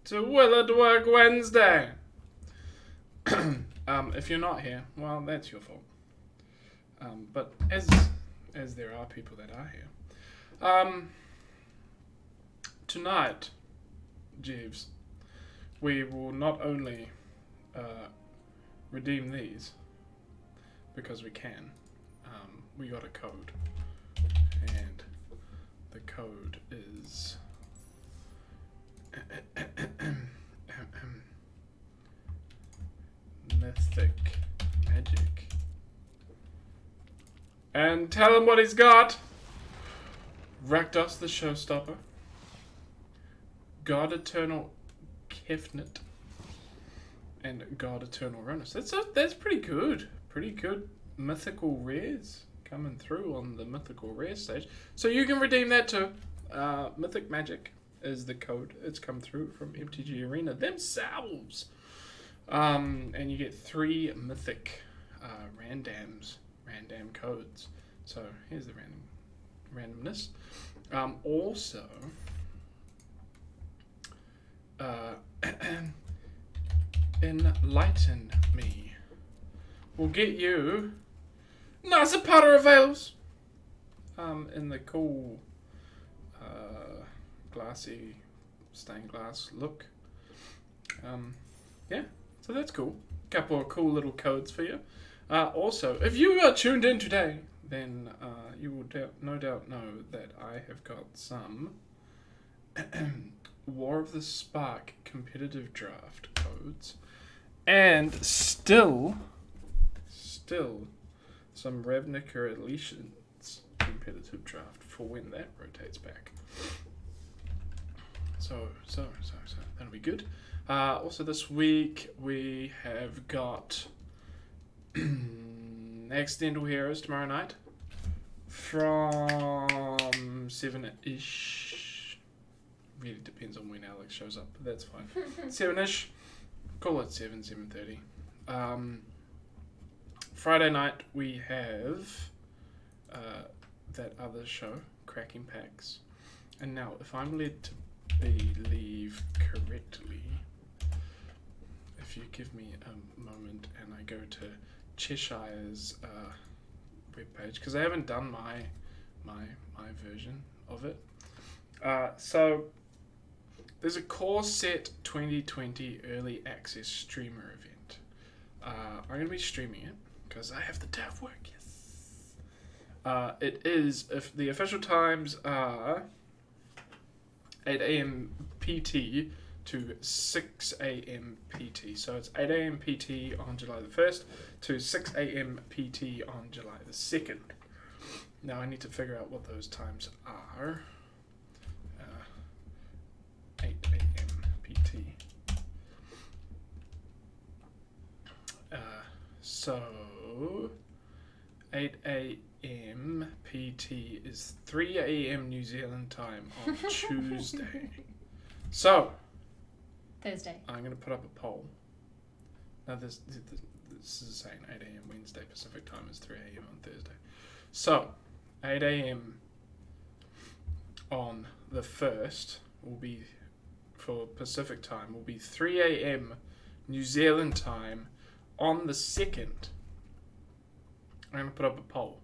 to Will It Work Wednesday. If you're not here, well, that's your fault. But as there are people that are here, tonight, Jeeves, we will not only redeem these because we can. We got a code, and the code is Mythic Magic. And tell him what he's got. Rakdos the Showstopper, God Eternal Kefnet, and God Eternal Ronus. That's pretty good. Pretty good mythical rares coming through on the mythical rare stage. So you can redeem that too. Mythic Magic is the code. It's come through from MTG Arena themselves. And you get 3 mythic random codes. So here's the randomness. Also, Enlighten Me will get you Nasa Potter Avails in the cool glassy stained glass look. Yeah, so that's cool. Couple of cool little codes for you. Also, if you are tuned in today, then you will no doubt know that I have got some War of the Spark competitive draft codes, and still some Ravnica Allegiance competitive draft for when that rotates back. So that'll be good. Also this week we have got Accidental Heroes tomorrow night from 7-ish. Really depends on when Alex shows up, but that's fine. 7-ish. Call it 7:30. Friday night we have that other show, Cracking Packs. And now, if I'm led to believe correctly, if you give me a moment and I go to Cheshire's webpage, because I haven't done my version of it. So there's a Core Set 2020 Early Access Streamer event. I'm going to be streaming it because I have the day of work. Yes. It is, if the official times are 8 a.m. PT to 6 a.m. PT. So it's 8 a.m. PT on July the 1st to 6 a.m. PT on July the 2nd. Now I need to figure out what those times are. 8 a.m. PT. So 8 a.m. PT is 3 a.m. New Zealand time on Tuesday. So Thursday. I'm going to put up a poll. Now this is saying 8 a.m. Wednesday Pacific time is 3 a.m. on Thursday. So 8 a.m. on the 1st will be, for Pacific time, will be 3 a.m. New Zealand time on the 2nd. I'm going to put up a poll.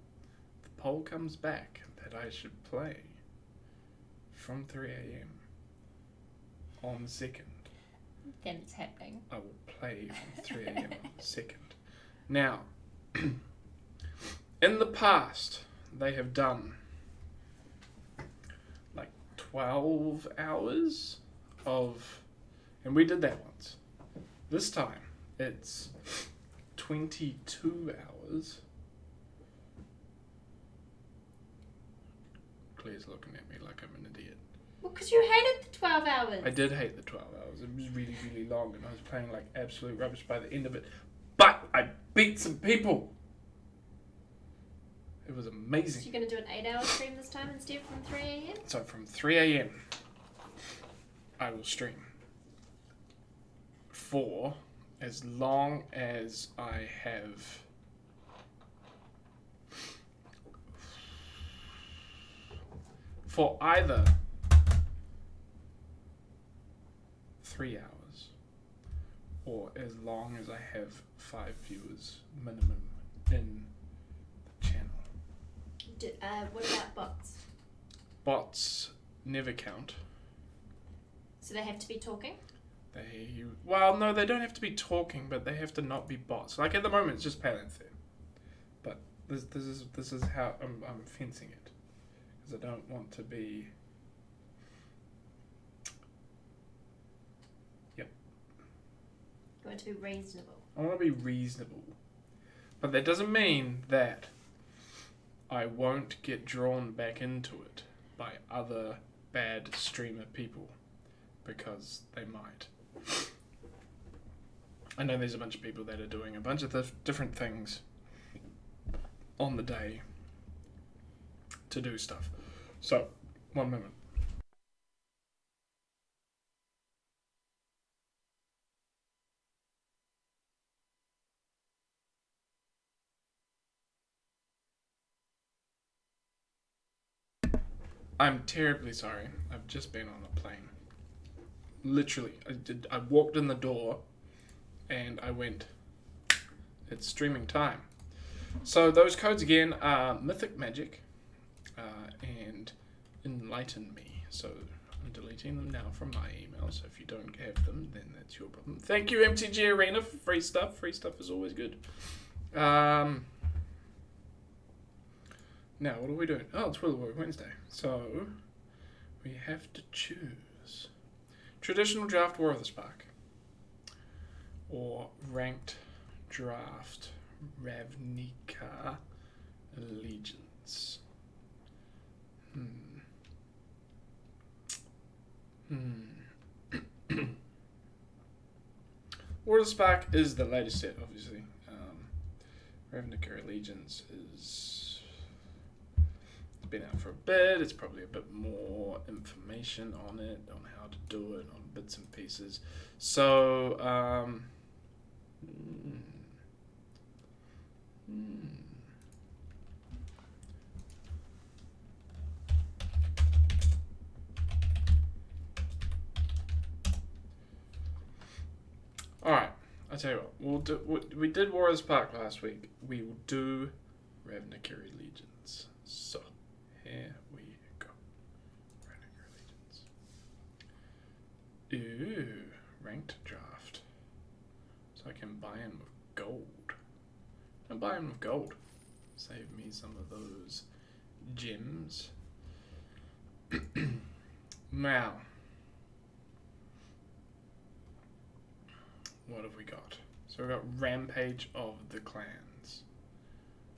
The poll comes back that I should play from 3 a.m. on the 2nd. Then it's happening. I will play from 3 a.m. on the 2nd. Now, in the past, they have done like 12 hours of, and we did that once. This time, it's 22 hours. Claire's looking at me like I'm an idiot. Well, because you hated the 12 hours. I did hate the 12 hours. It was really, really long, and I was playing like absolute rubbish by the end of it. But I beat some people. It was amazing. So you're going to do an 8-hour stream this time instead from 3 a.m.? So from 3 a.m. I will stream for as long as I have for either 3 hours, or as long as I have 5 viewers minimum in the channel. What about bots? Bots never count. So they have to be talking? No, they don't have to be talking, but they have to not be bots. Like at the moment, it's just Palantir. But this is how I'm fencing it, because I don't want to be. Yep. You want to be reasonable. I want to be reasonable, but that doesn't mean that I won't get drawn back into it by other bad streamer people, because they might. I know there's a bunch of people that are doing a bunch of different things on the day to do stuff. So, one moment. I'm terribly sorry. I've just been on a plane. Literally, I walked in the door and I went, it's streaming time. So those codes again are Mythic Magic and Enlighten Me. So I'm deleting them now from my email, so if you don't have them, then that's your problem. Thank you, MTG Arena, for free stuff. Free stuff is always good. Now, what are we doing? Oh, it's Will Work Wednesday. So we have to choose Traditional Draft War of the Spark or Ranked Draft Ravnica Allegiance. War of the Spark is the latest set, obviously. Ravnica Allegiance is been out for a bit. It's probably a bit more information on it, on how to do it, on bits and pieces. So, all right. I tell you what, we did War of the Spark last week. We will do Ravnica Allegiance. So, here we go. Ravnica Allegiance. Ooh, ranked draft. So I can buy in with gold. I'll buy in with gold. Save me some of those gems. Now, what have we got? So we've got Rampage of the Clans.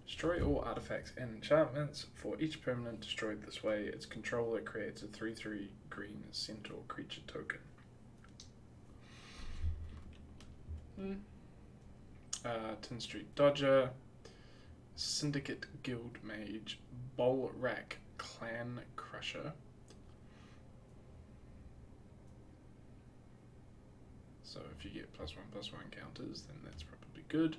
Destroy all artifacts and enchantments. For each permanent destroyed this way, its controller creates a 3/3 green centaur creature token. Tin Street Dodger, Syndicate Guild Mage, Bolrak Clan Crusher. So if you get +1/+1 counters, then that's probably good.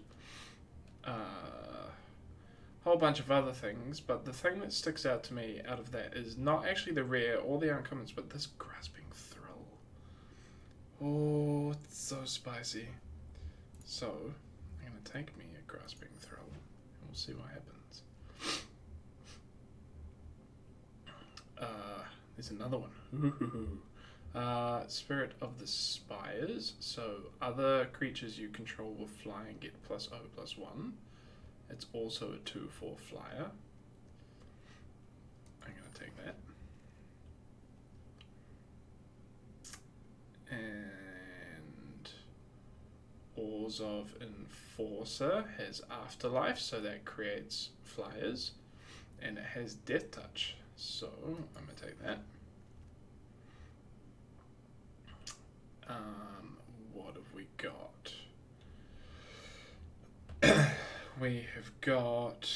Whole bunch of other things, but the thing that sticks out to me out of that is not actually the rare or the uncommons, but this Grasping Thrill. Oh, it's so spicy. So, I'm going to take me a Grasping Thrill, and we'll see what happens. There's another one. Spirit of the Spires. So, other creatures you control will fly and get +0/+1. It's also a 2/4 flyer. I'm going to take that. And Orzhov Enforcer has Afterlife, so that creates flyers. And it has Death Touch, so I'm going to take that. What have we got? We have got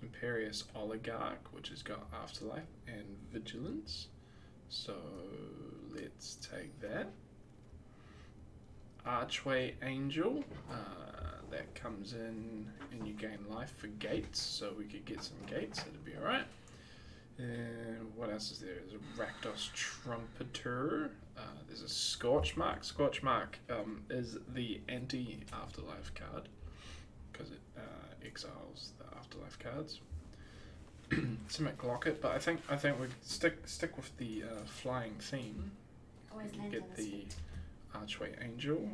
Imperious Oligarch, which has got Afterlife and Vigilance. So let's take that. Archway Angel, that comes in and you gain life for gates, so we could get some gates, that'd be alright. And what else is there? There's a Rakdos Trumpeter. There's a Scorchmark. Scorchmark is the anti-afterlife card because it exiles the afterlife cards. Simic Locket, but I think we stick with the flying theme. Always You land get on his the feet. Archway Angel.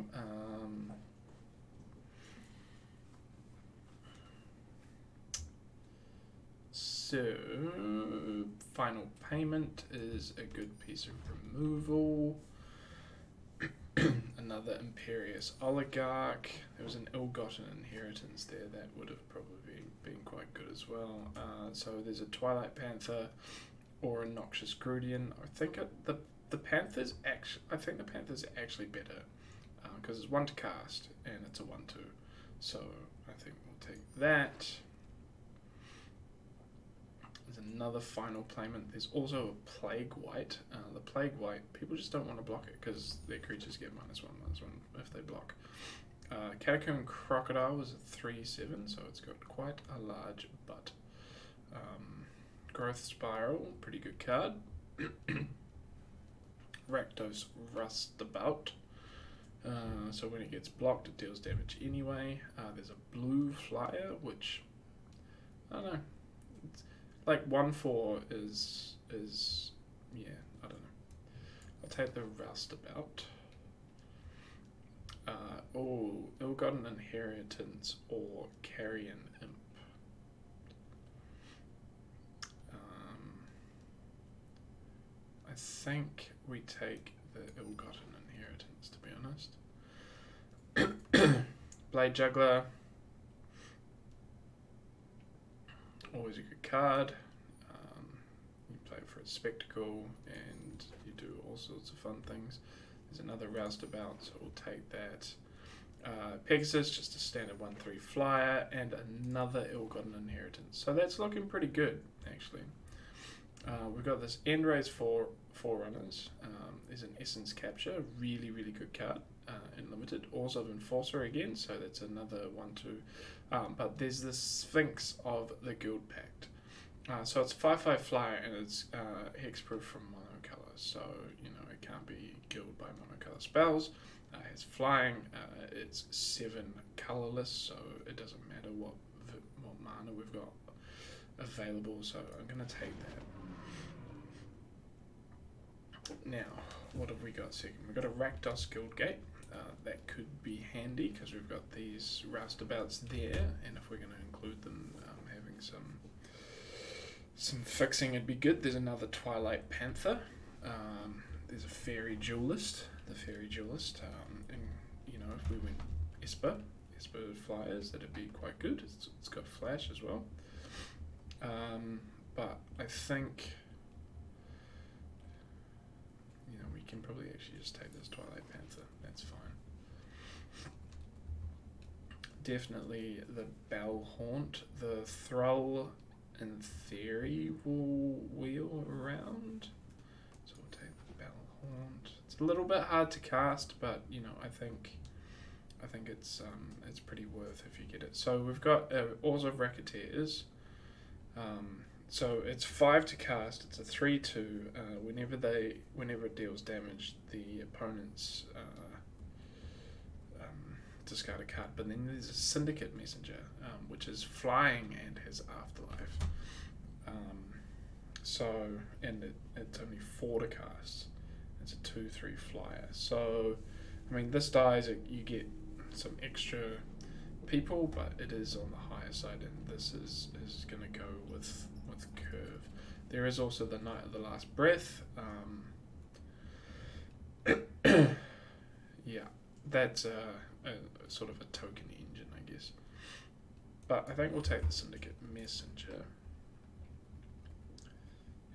So, Final Payment is a good piece of removal. Another Imperious Oligarch. There was an Ill-Gotten Inheritance there that would have probably been quite good as well. So there's a Twilight Panther or a Noxious Grudian. I think the Panther's actually better because it's 1 to cast and it's a 1/2. So I think we'll take that. There's another Final Payment. There's also a Plague White. The Plague White, people just don't want to block it because their creatures get -1/-1 if they block. Catacomb Crocodile is a 3/7, so it's got quite a large butt. Growth Spiral, pretty good card. Rakdos Rustabout. So when it gets blocked, it deals damage anyway. There's a blue flyer, which I don't know. It's like 1/4 is yeah, I don't know. I'll take the Rustabout. Ill-Gotten Inheritance or Carrion Imp. I think we take the Ill-Gotten Inheritance, to be honest. Blade Juggler. Always a good card. You play it for a spectacle and you do all sorts of fun things. There's another Roustabout, so we'll take that. Pegasus, just a standard 1/3 flyer, and another Ill-Gotten Inheritance. So that's looking pretty good, actually. We've got this Endray's Forerunners. There's an Essence Capture, really, really good card in Limited. Also of Enforcer again, so that's another 1/2. But there's the Sphinx of the Guild Pact. So it's 5/5 flyer and it's hexproof from monocolor, so it can't be killed by monocolor spells. It has flying. It's 7 colorless, so it doesn't matter what mana we've got available. So I'm gonna take that. Now, what have we got second? We've got a Rakdos Guildgate. That could be handy because we've got these Roustabouts there, and if we're going to include them, having some fixing, it'd be good. There's another Twilight Panther. There's a Fairy Duelist, and if we went Esper Flyers, that'd be quite good. It's got flash as well. But I think we can probably actually just take this Twilight Panther. That's fine. Definitely the Bellhaunt. The Thrall, in theory, will wheel around. So we'll take the Bellhaunt. It's a little bit hard to cast, but I think it's pretty worth if you get it. So we've got Oars of Racketeers. So it's 5 to cast. It's a 3/2. Whenever it deals damage, the opponent's discard a card. But then there's a Syndicate Messenger, which is flying and has afterlife. It's only 4 to cast. It's a 2/3 flyer. So, this dies. You get some extra people, but it is on the higher side, and this is going to go with curve. There is also the Knight of the Last Breath. Yeah, that's a sort of a token engine, I guess. But I think we'll take the Syndicate Messenger,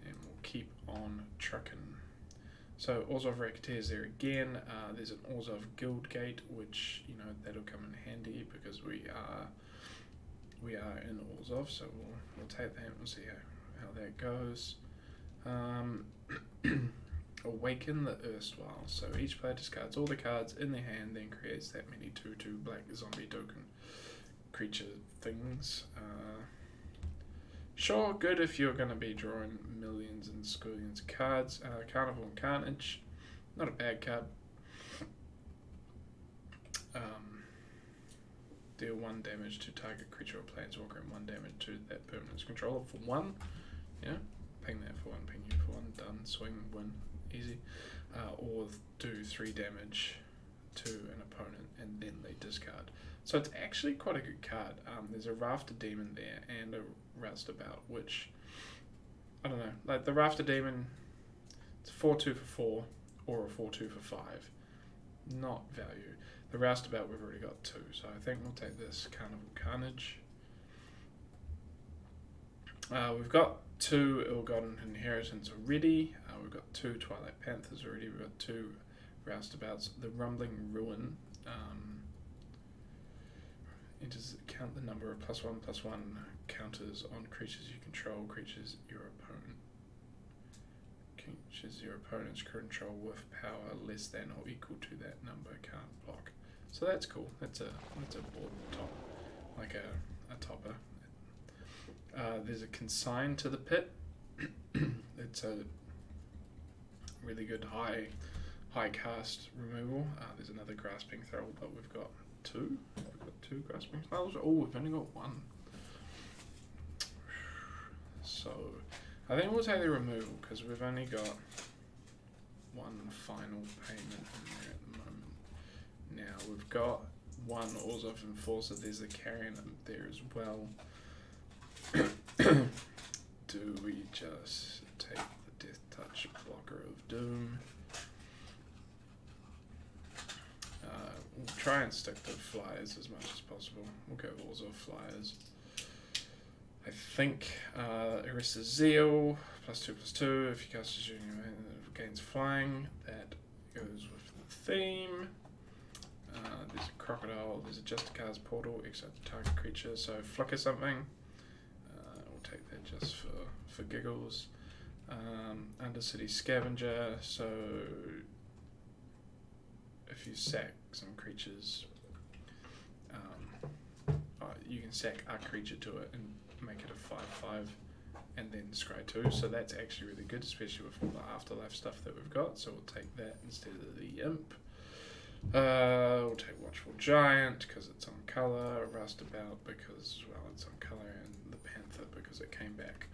and we'll keep on trucking. So Orzhov Racketeers there again. There's an Orzhov Guildgate, which that'll come in handy because we are in Orzhov, so we'll take that and we'll see how that goes. Awaken the Erstwhile. So each player discards all the cards in their hand, then creates that many 2/2 black zombie token creature things. Sure, good if you're going to be drawing millions and squillions of cards. Carnival and Carnage, not a bad card. Deal 1 damage to target creature or planeswalker and 1 damage to that permanent's controller for 1. Yeah, ping that for 1, ping you for 1, done, swing, win, easy. Or do 3 damage to an opponent and then they discard. So it's actually quite a good card. There's a Rafter Demon there and a Roustabout, which, I don't know, like the Rafter Demon, it's 4-2 for 4 or a 4-2 for 5. Not value. The Roustabout we've already got 2, so I think we'll take this Carnival Carnage. We've got 2 Ill-Gotten Inheritance already. We've got 2 Twilight Panthers already. We've got 2 Roustabouts. The Rumbling Ruin count the number of +1/+1 counters on creatures you control, creatures your opponent's control with power less than or equal to that number can't block. So that's cool. That's a board top, like a topper. There's a Consign to the Pit. It's a really good high cast removal. There's another Grasping Thrall, but we've got 2. We've got 2 Grasping Thralls. Oh, we've only got 1. So I think we'll take the removal because we've only got 1 final payment in there at the moment. Now we've got 1 Orzhov Enforcer. There's a Carrion there as well. Do we just take the Death Touch Blocker of Doom? We'll try and stick to Flyers as much as possible. We'll go Orzhov Flyers. I think Orisa Zeal, +2/+2. If you cast a shooting gains flying, that goes with the theme. There's a Crocodile, there's a Justicar's Portal, except target creature, so flicker something. We'll take that just for giggles. Undercity Scavenger, so if you sack some creatures, you can sack a creature to it and make it a 5/5 and then scry 2, so that's actually really good, especially with all the Afterlife stuff that we've got, so we'll take that instead of the Imp. We'll take Watchful Giant because it's on colour, Roustabout because, well, it's on colour, and the Panther because it came back.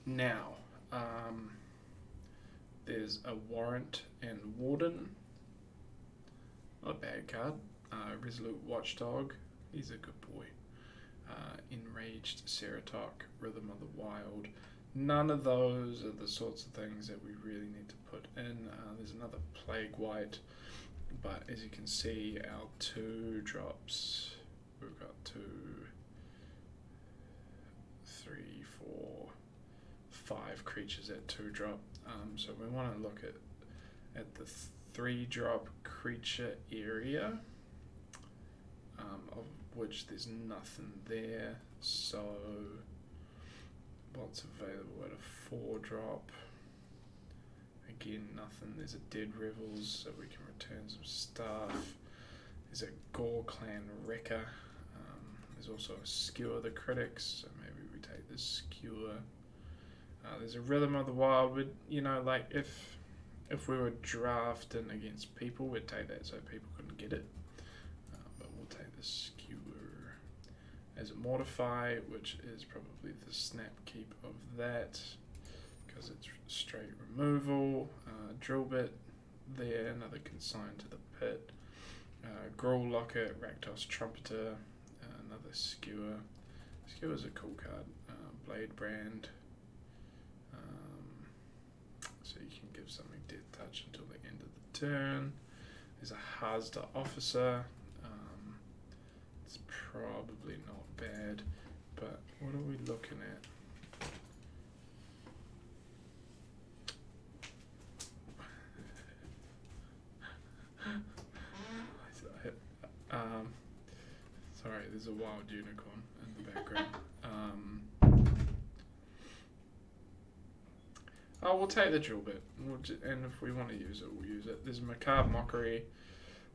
Now, there's a Warrant and Warden. Not a bad card. Resolute Watchdog. He's a good boy. Enraged Ceratok, Rhythm of the Wild. None of those are the sorts of things that we really need to put in. There's another Plague White, but as you can see, our 2 drops, we've got 2, 3, 4, 5 creatures at 2 drop. So we want to look at the 3 drop creature area, of which there's nothing there. So what's available at a 4 drop? Again, nothing. There's a Dead Revels, so we can return some stuff. There's a Gore Clan Wrecker. There's also a Skewer the Critics, so maybe we take the Skewer. There's a Rhythm of the Wild, but like if we were drafting against people, we'd take that so people couldn't get it. But we'll take the Skewer. As a Mortify, which is probably the snap keep of that, because it's straight removal. Drill Bit there, another Consign to the Pit. Gruul Locket, Rakdos Trumpeter, another Skewer. Skewer's a cool card. Blade Brand. So you can give something Death Touch until the end of the turn. There's a Hazda Officer. It's probably not bad, but what are we looking at? Sorry, there's a wild unicorn in the background. We'll take the Drill Bit, and if we want to use it, we'll use it. There's Macabre Mockery,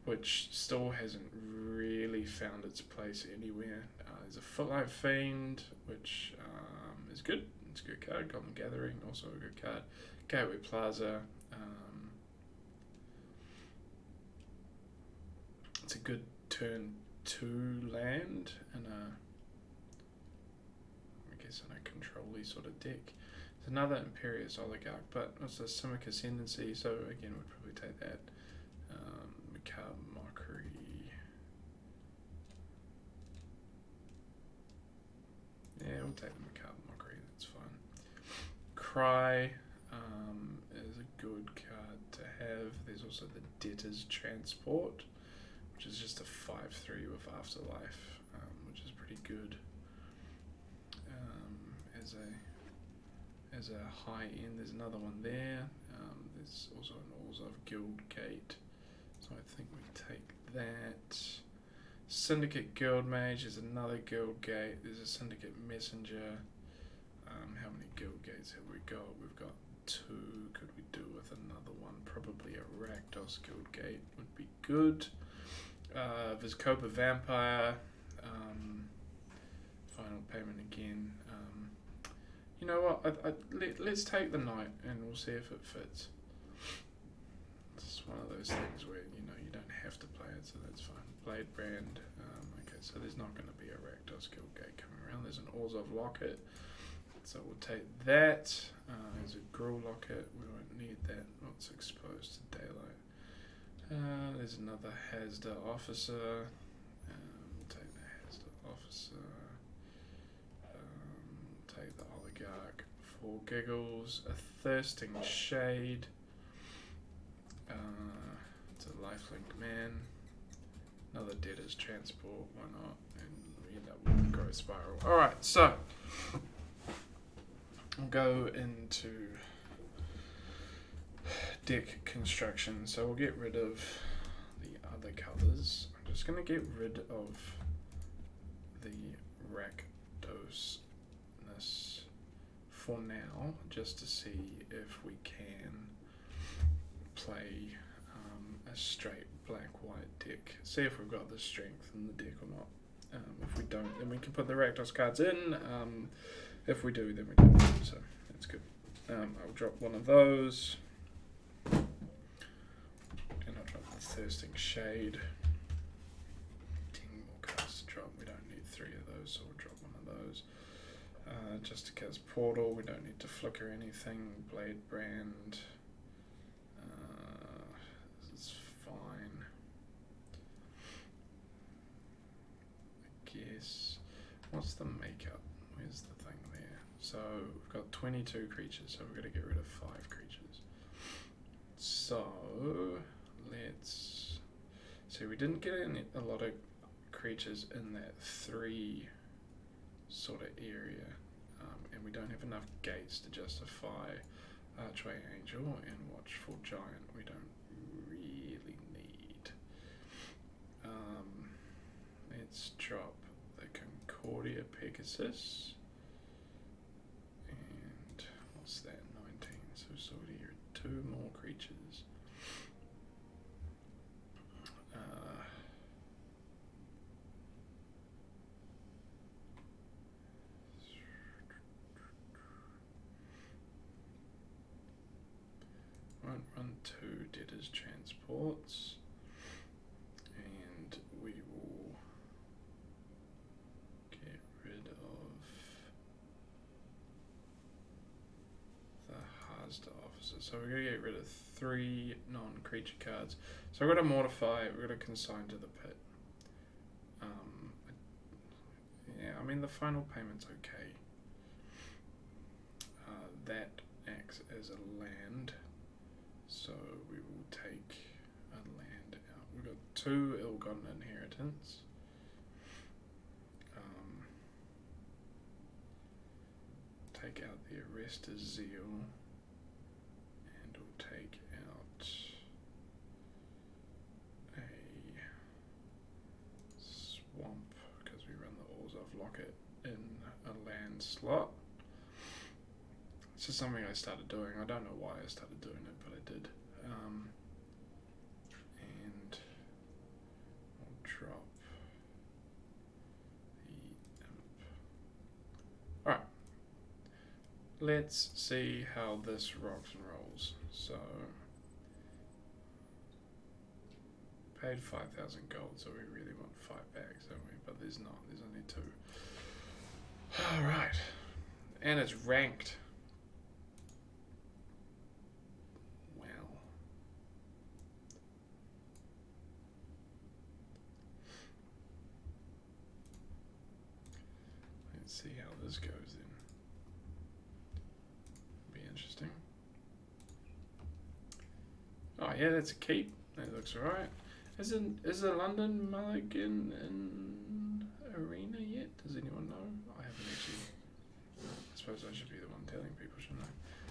which still hasn't really found its place anywhere. There's a Footlight Fiend, which is good. It's a good card. Goblin Gathering, also a good card. Gateway Plaza. It's a good turn 2 land in a, I guess, in a control-y sort of deck. There's another Imperious Oligarch, but it's a Simic Ascendancy, so again, we'd probably take that. Macabre Mockery. Yeah, we'll take the Macabre Mockery, that's fine. Cry is a good card to have. There's also the Debtor's Transport, which is just a 5/3 with Afterlife, which is pretty good. As a high end, there's another one there. There's also an Orzhov Guildgate, so I think we take that. Syndicate Guildmage is another Guildgate. There's a Syndicate Messenger. How many Guildgates have we got? We've got 2. Could we do with another one? Probably a Rakdos Guildgate would be good. Vizkopa Vampire. Final payment again. You know what? Let's take the Knight and we'll see if it fits. It's one of those things where you don't have to play it, so that's fine. Blade Brand. Okay, so there's not going to be a Rakdos Guildgate coming around. There's an Orzhov Locket, so we'll take that. There's a Gruul Locket. We won't need that. What's exposed to daylight? There's another Hazda Officer. We'll take the Hazda Officer. Take the Oligarch for giggles. A Thirsting Shade. It's a Lifelink Man. Another Debtor's Transport. Why not? And we end up with the Growth Spiral. Alright, so we'll go into deck construction. So we'll get rid of the other colours. I'm just going to get rid of the Rakdos for now, just to see if we can play a straight black-white deck. See if we've got the strength in the deck or not. If we don't, then we can put the Rakdos cards in. If we do, then we don't. So that's good. I'll drop one of those. And I'll drop the Thirsting Shade. 10 more cards to drop. We don't need 3 of those, so we'll drop one of those. Just because Portal, we don't need to flicker anything. Blade Brand. This is fine. I guess. What's the makeup? Where's the thing there? So we've got 22 creatures, so we're going to get rid of 5 creatures. So let's see. We didn't get a lot of creatures in that 3 sort of area. And we don't have enough gates to justify Archway Angel and Watchful Giant. We don't really need. Let's drop the Concordia Pegasus. And what's that? 19. So here are 2 more creatures. Won't run 2 Debtor's Transports, and we will get rid of the Hazda Officer. So we're going to get rid of 3 non-creature cards. So we're going to Mortify, we're going to Consign to the Pit. Yeah, I mean the final payment's okay. That acts as a land. So we will take a land out. We've got 2 Ill-Gotten Inheritance. Take out the Arrestor's Zeal. And we'll take out a Swamp, because we run the Orzhov Locket in a land slot. It's just something I started doing. I don't know why I started doing it, but I did. And let's see how this rocks and rolls. So, paid 5,000 gold, so we really want 5 bags, don't we? But there's not, there's only 2. Alright. And it's ranked. Well. Let's see how this goes then. Be interesting. Oh yeah, that's a keep. That looks alright. Is the London Mulligan in Arena yet? Does anyone know? I haven't actually. I suppose I should be the one telling people, shouldn't I?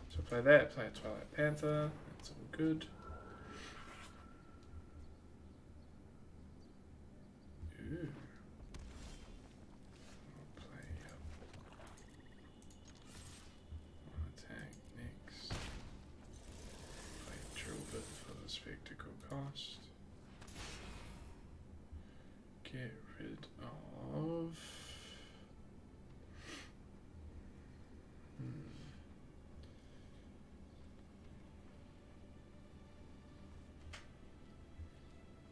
So play that, play a Twilight Panther. That's all good. Ooh. I'll play one attack next. Play drill bit for the spectacle cost. Get rid of.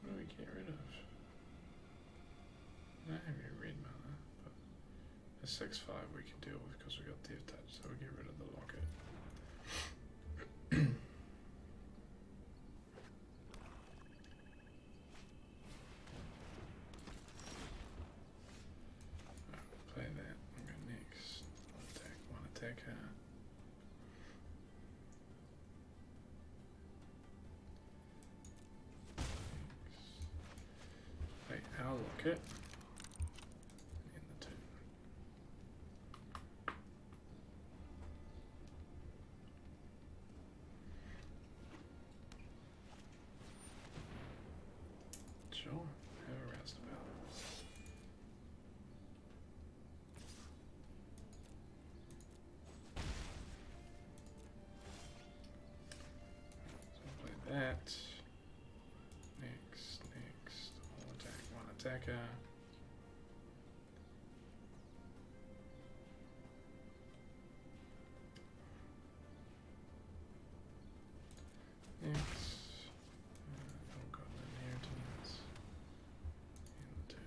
What do we get rid of? Not having a red mana, but a 6/5 we can deal with because we got Death Touch, so we'll get rid of the locket. Play that. I'll go next. I'll attack one attacker. Play our locket. And the 2. Sure, have a roustabout. So I'll play that. Next. I'll attack one attacker. Next. Goblin Inheritance. And the 2.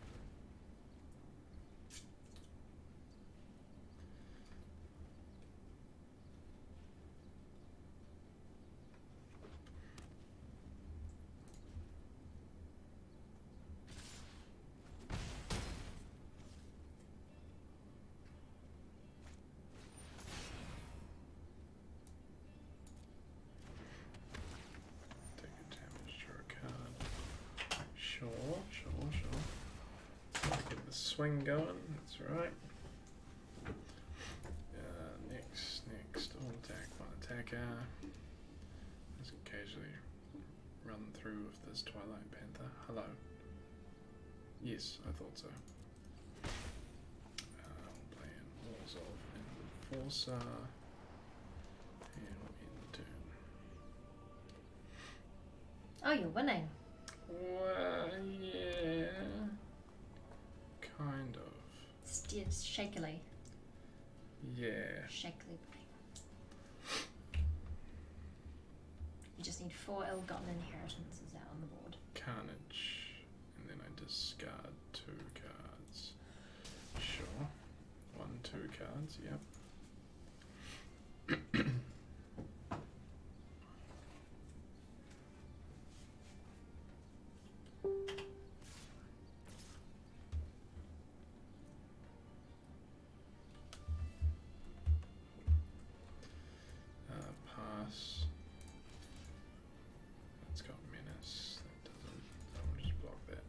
Take a damage, draw a card. Sure. Get the swing going, that's right. Next. All attack, one attacker. Let's occasionally run through with this Twilight Panther. Hello. Yes, I thought so. I'll play in Walls of Enforcer. And we'll end the turn. Oh, you're winning. Well, yeah. Kind of. It's shakily. Yeah. Shakily. You just need 4 ill-gotten inheritances out on the board. Carnage. And then I discard 2 cards. Sure. 1, 2 cards, yep. Pass. That's got menace. That doesn't. I'll just block that.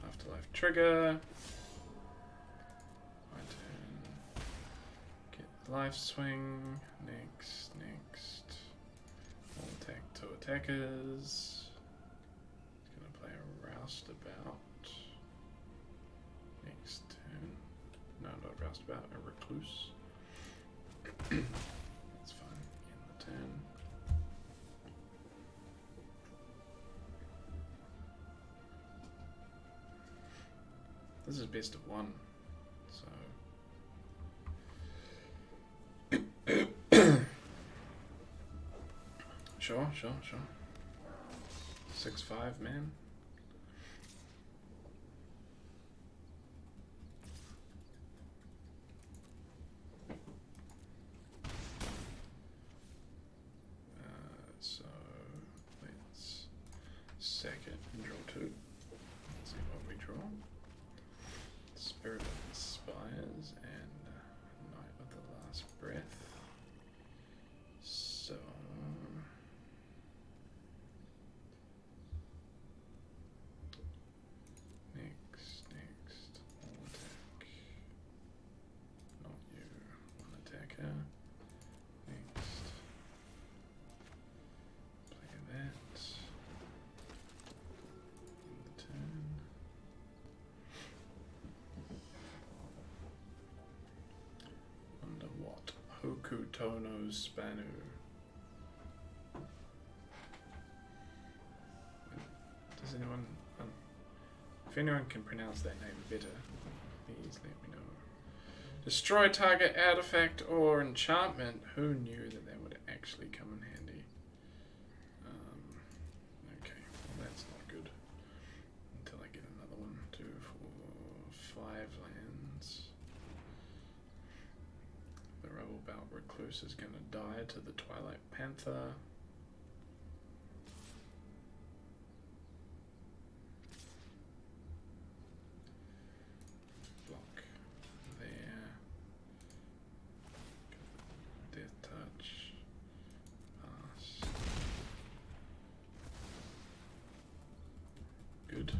Afterlife trigger. My turn. Get life swing. Next. I'll attack 2 attackers. It's gonna play a roustabout. Next turn. No, not roustabout, a recluse. That's fine. End the turn. This is best of 1, so Sure. 6/5, man. So let's sack it and draw 2. Let's see what we draw. Spirit of the Spires and Night of the Last Breath. So next, all attack. Not you, one attacker. Next, play that. In the turn. Wonder what? Hokutono Spanu. Does anyone, if anyone can pronounce that name better, please let me know. Destroy target artifact or enchantment. Who knew that that would actually come in handy? Okay, well that's not good. Until I get another one. 2, 4, 5 lands. The Rubblebout Recluse is going to die to the Twilight Panther. Block there. Death Touch. Pass. Good.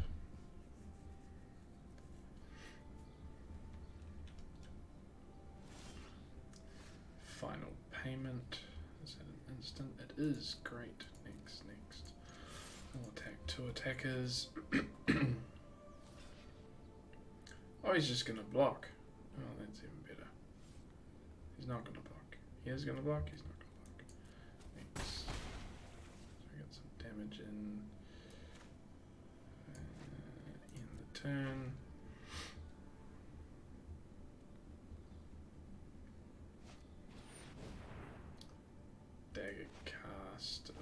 Final payment. Is that an instant? It is. Great. Next. We'll attack 2 attackers. Oh, he's just gonna block. Oh, that's even better. He's not gonna block. He is gonna block. He's not gonna block. Next. So we got some damage in the turn. Dagger Caster.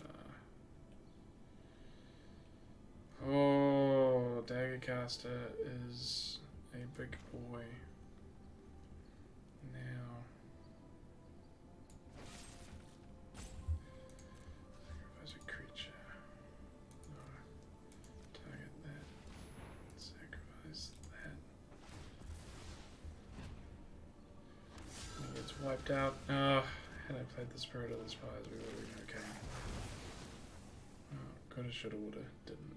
Oh, Dagger Caster is a big boy. Now, sacrifice a creature. No, target that. Sacrifice that. He gets wiped out. Had I played the Spirit of the Spires, we would have been okay. Oh, coulda, shoulda, woulda, didn't.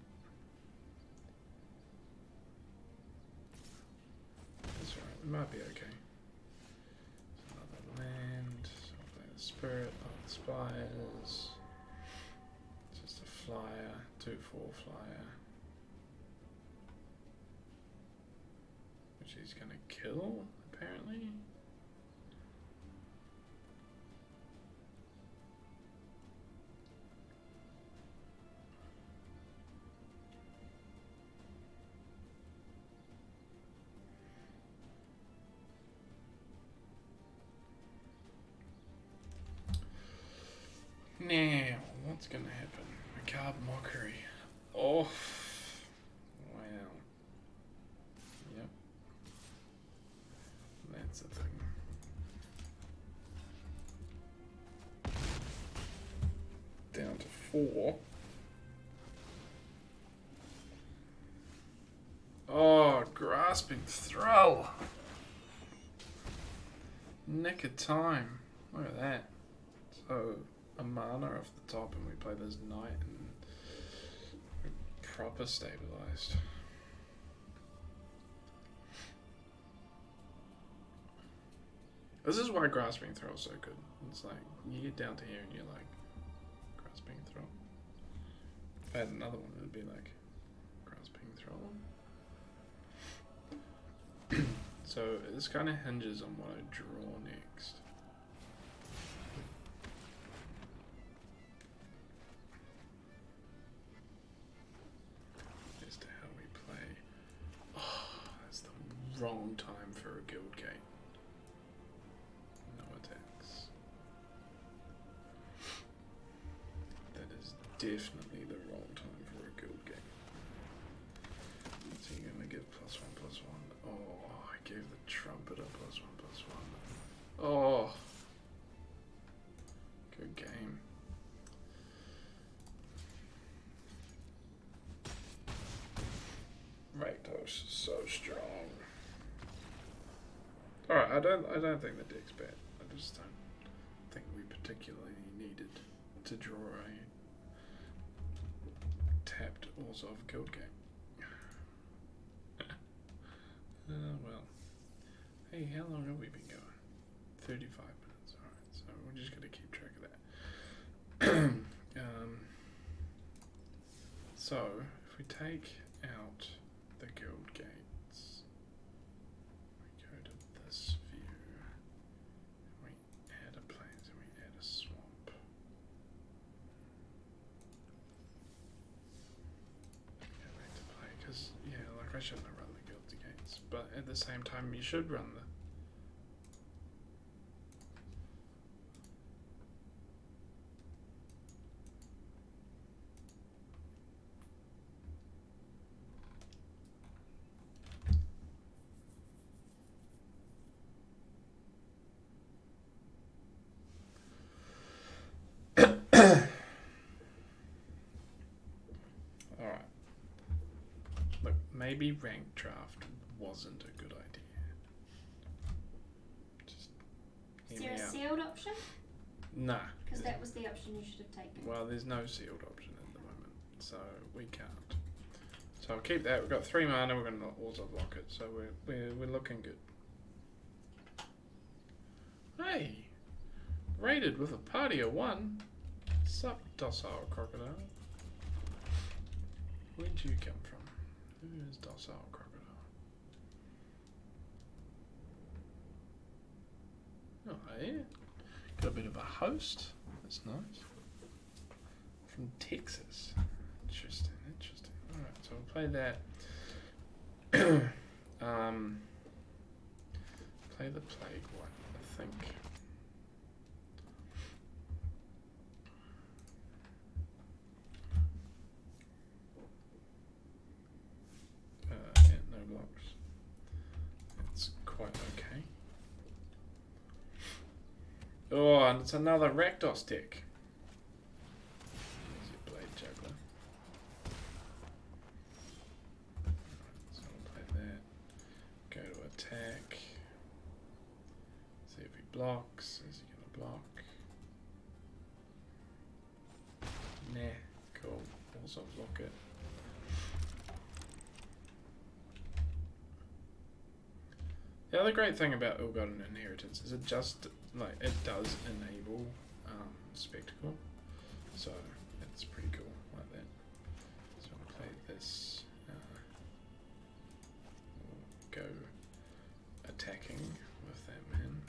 That's right, we might be okay. So another land, so I'll play the Spirit of the Spires. Just a flyer, 2/4 flyer. Which he's gonna kill, apparently. Now, what's gonna happen? Macabre Mockery. Oh, wow. Yep. That's a thing. Down to 4. Oh, Grasping Throw. Nick of time. Look at that. So, a mana off the top and we play this knight and we're proper stabilized. This is why Grasping Throw is so good. It's like, you get down to here and you're like, Grasping Throw. If I had another one, it would be like, Grasping Throw. So this kind of hinges on what I draw next. As to how we play. Oh, that's the wrong time for a guild gate. No attacks. The definitely the wrong time for a guild game. So you're gonna give +1/+1. Oh, I gave the trumpeter +1/+1. Oh, good game. Rakdos, so strong. Alright, I don't think the deck's bad. I just don't think we particularly needed to draw a tapped Orzhov guild game. Well. Hey, how long have we been going? 35 minutes. Alright, so we're just going to keep track of that. So, if we take out the guild gates, we go to this view, and we add a plains and we add a swamp. Go back to play, because, yeah, like I shouldn't have run the guild gates, but at the same time you should run the Alright. Look, maybe ranked draft wasn't a good idea. Just Is hear there me a out. sealed option? Nah. Because that was the option you should have taken. Well, there's no sealed option at the moment, so we can't. So I'll keep that. We've got 3 mana. We're going to also block it, so we're looking good. Hey, raided with a party of 1. Sup, docile crocodile? Where'd you come from? Who is docile crocodile? Oh, yeah. Got a bit of a host. That's nice. From Texas. Interesting, interesting. Alright, so we'll play that. Play the plague one, I think. Yeah, no blocks. It's quite okay. Oh, and it's another Rakdos deck. There's your Blade Juggler. So we'll play that. Go to attack. See if he blocks. Is he going to block? Nah. Cool. Also block it. The other great thing about Ill-Gotten Inheritance is it just, like, it does enable Spectacle, so it's pretty cool like that. So I'll play this, we'll go attacking with that man,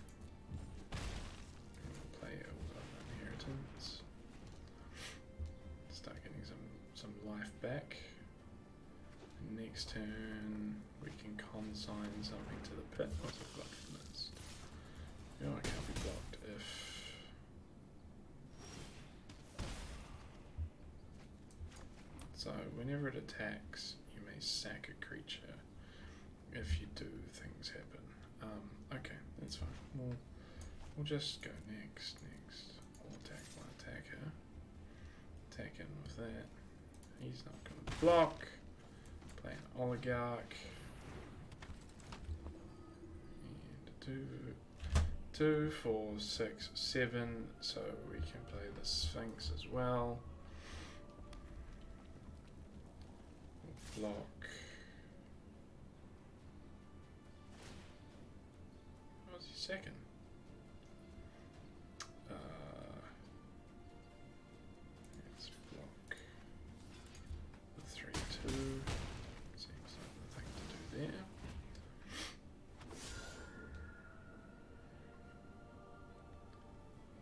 and we'll play Ill-Gotten Inheritance, start getting some life back. Next turn, we can consign something to the pit. What's a blood mist? You know, I can't be blocked if. So, whenever it attacks, you may sack a creature. If you do, things happen. Okay, that's fine. We'll just go next. We'll attack one attacker. Attack in with that. He's not going to block. Play an Oligarch. And 2, 4, 6, 7. So we can play the Sphinx as well. We'll block. What was he second? Let's block the 3/2. Seems like the thing to do there.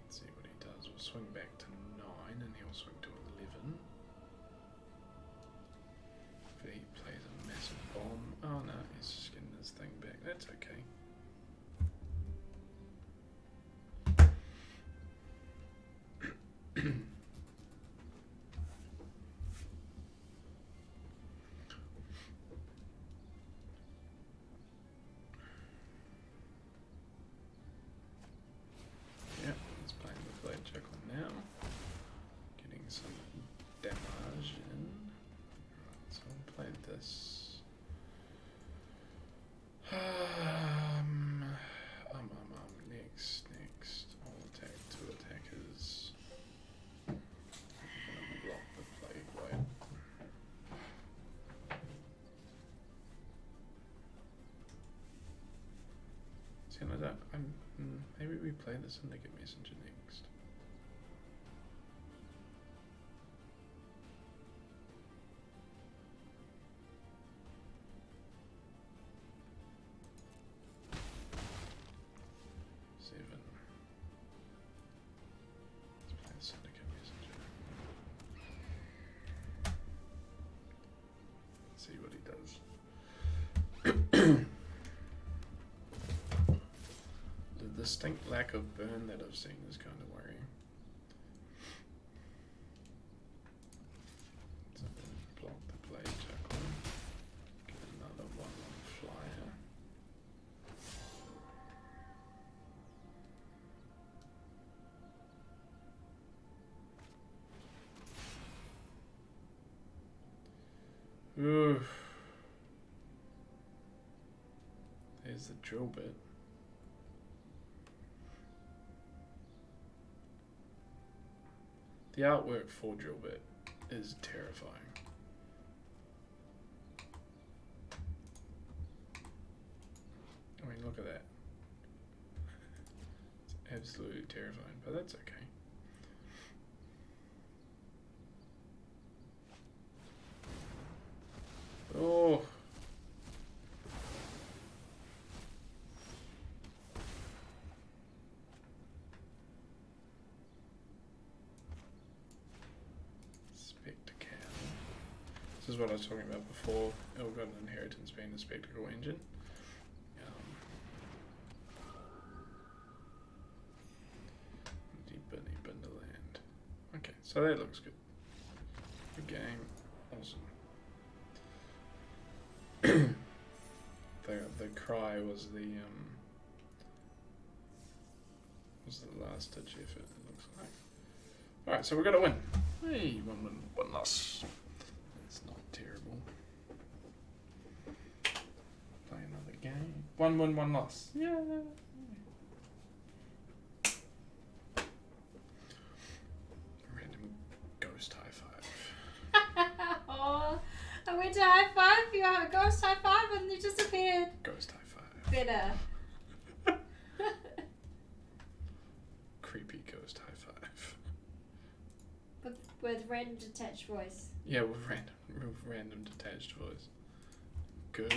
Let's see what he does. We'll swing back to 9 and he'll swing to 11. If he plays a massive bomb. Oh no, he's just getting his thing back. That's okay. this. Next. All attack, 2 attackers. I'm gonna block the Plague Blade. See, I don't, maybe we play the Syndicate Messenger next. Syndicate Messenger. Let's see what he does. The distinct lack of burn that I've seen is kind of worrying. So block the blade tackle. Get another 1/1 flyer. Oof. There's the drill bit. The artwork for drill bit is terrifying. I mean, look at that. It's absolutely terrifying, but that's okay. Oh. Spectacle. This is what I was talking about before. Ill-Gotten Inheritance being the spectacle engine. Deep in the land. Okay, so that looks good. Good game. Awesome. The cry was the last ditch effort, it looks like. Alright, so we're gonna win. Hey, 1 win, 1 loss. That's not terrible. Play another game. 1 win, 1 loss. Yeah. Random ghost high 5. Oh, I went to high 5, you have a ghost high 5 and you just appeared. Ghost high 5. Better. Creepy ghost high 5. With random detached voice. Yeah, with random detached voice. Good.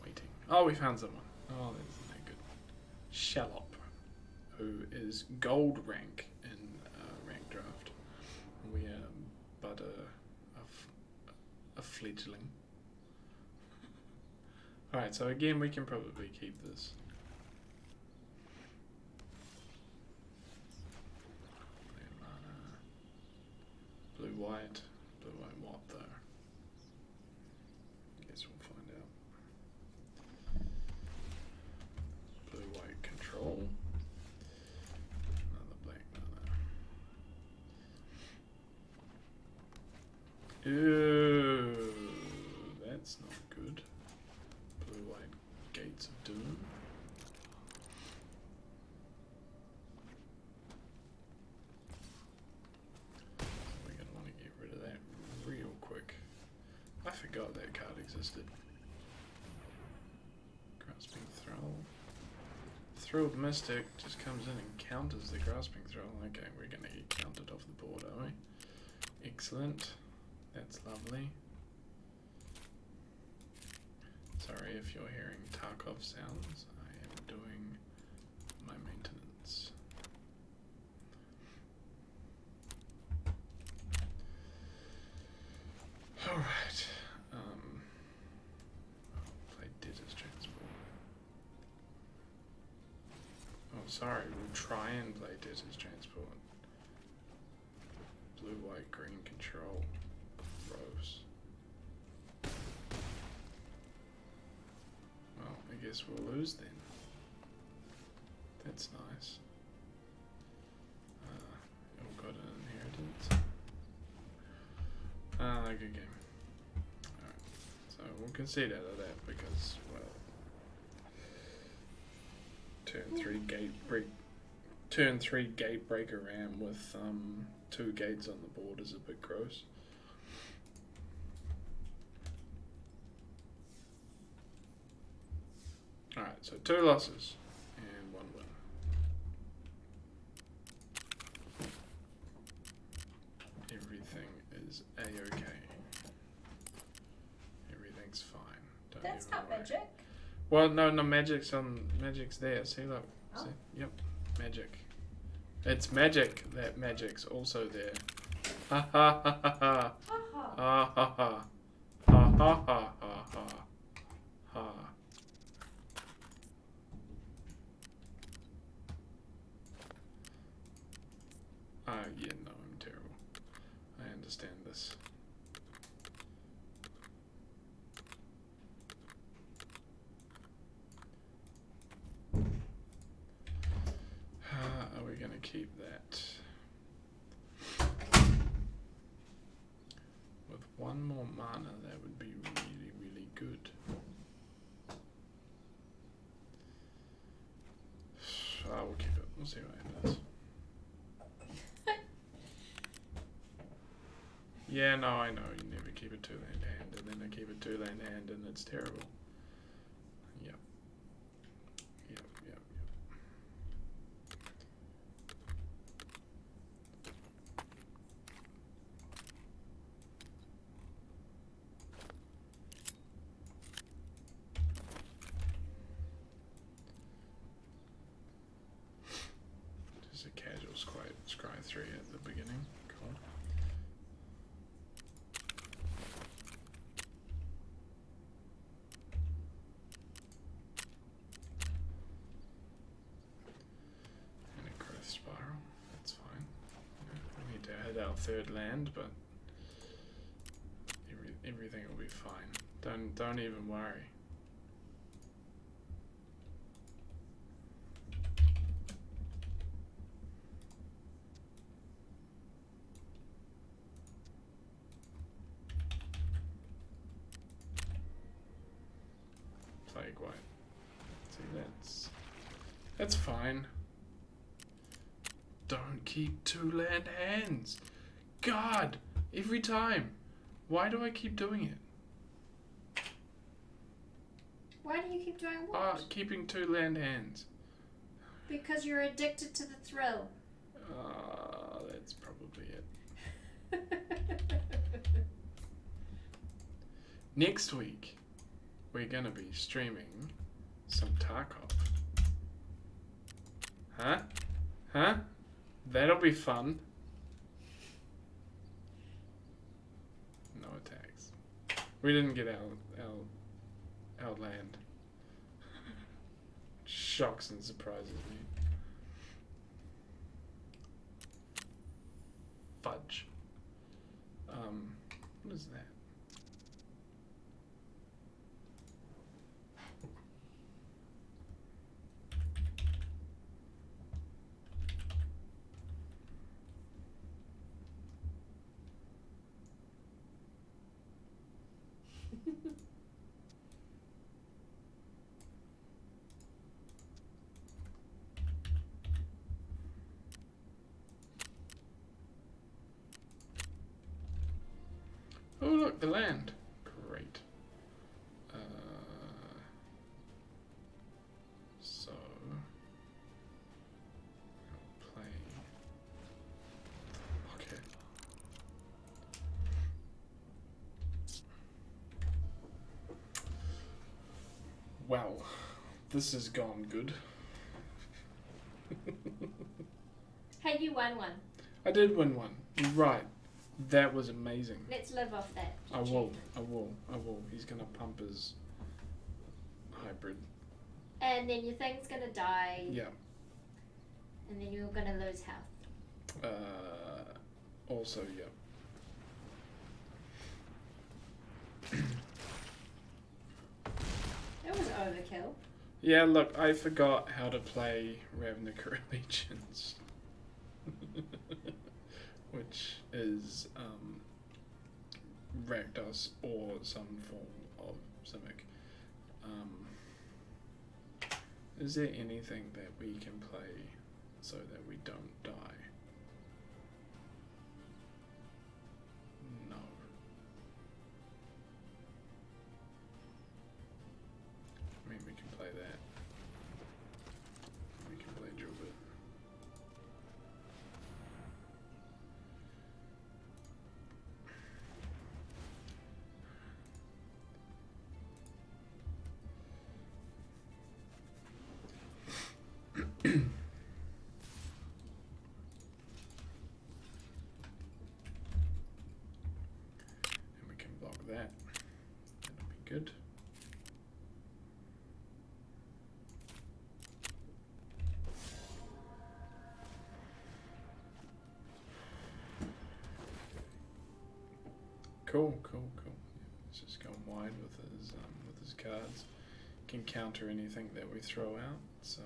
Waiting. Oh, we found someone. Oh, that's not good. Shallop, who is gold rank in rank draft. We are but a fledgling. Alright, so again we can probably keep this. Blue white what though? Guess we'll find out. Blue white control. Another black mana. Ew, that's not good. Blue white Gates of Doom. We're gonna want to get rid of that real quick. I forgot that card existed. Grasping Thrall. Thrilled Mystic just comes in and counters the Grasping Thrall. Okay, we're gonna get counted off the board, are we? Excellent. That's lovely. Sorry if you're hearing Tarkov sounds. I am doing my maintenance. Alright. I'll play Debtor's Transport. Oh, sorry. We'll try and play Debtor's Transport. Blue, white, green control. guess we'll lose then. That's nice. You've got an inheritance. Good game. Alright, so we'll concede out of that because, well, turn 3 gate breaker ram with 2 gates on the board is a bit gross. Alright, so 2 losses and 1 win. Everything is a-okay. Everything's fine. Don't That's even not worry. magic. Well, no, magic's there. See, look. Oh. See? Yep, magic. It's magic. That magic's also there. Ha ha ha ha ha. Haha. Ha ha ha. Ha ha ha ha ha. Ha. Yeah, no, I'm terrible. I understand this. Are we going to keep that? With 1 more mana, that would be really, really good. We'll keep it. We'll see what happens. Yeah, no, I know. You never keep a 2-land hand, and then I keep a 2-land hand, and it's terrible. Yep. Yep, yep, yep. Just a casual scry 3 at the beginning. Cool. And a growth spiral. That's fine. Yeah, we need to hit our 3rd land, but everything will be fine. Don't even worry. Plague White. See, that's fine. Don't keep 2-land hands. God, every time. Why do I keep doing it? Why do you keep doing what? Keeping 2-land hands. Because you're addicted to the thrill. That's probably it. Next week, we're gonna be streaming some Tarkov. Huh? Huh? That'll be fun. No attacks. We didn't get our land. Shocks and surprises me. Fudge. What is that? Oh, look, the land. Great. So, I'll play Locket. Well, this has gone good. Hey, you won one. I did win one. You're right. That was amazing. Let's live off that. I will. He's gonna pump his hybrid. And then your thing's gonna die. Yeah. And then you're gonna lose health. Also, yeah. That was overkill. Yeah, look, I forgot how to play Ravnica Allegiance. Which is Rakdos or some form of Simic. Is there anything that we can play so that we don't die? No. I mean, we can play that. We can play Drilbit. And we can block that. That'll be good. Cool. He's just going wide with his cards. Can counter anything that we throw out. So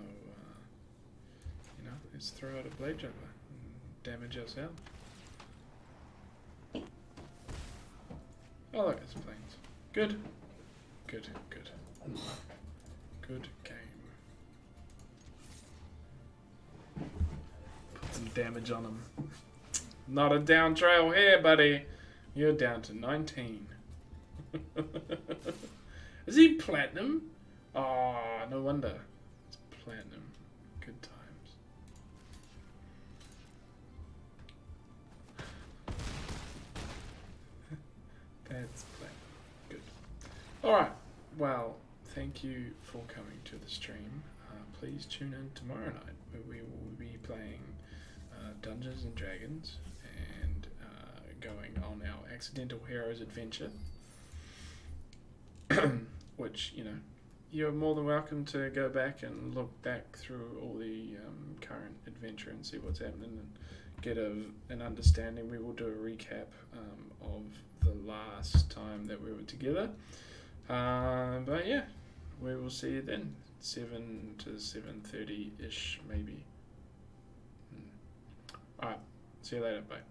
let's throw out a Blade Juggler and damage us out. Oh look, it's planes. Good. Good game. Put some damage on him. Not a down trail here, buddy. You're down to 19. Is he platinum? Oh, no wonder. It's platinum. Good times. That's platinum. Good. Alright. Well, thank you for coming to the stream. Please tune in tomorrow night where we will be playing Dungeons and Dragons and going on our Accidental Heroes adventure. Which, you're more than welcome to go back and look back through all the current adventure and see what's happening and get an understanding. We will do a recap of the last time that we were together. But yeah, we will see you then. 7 to 7:30-ish maybe. Alright, see you later, bye.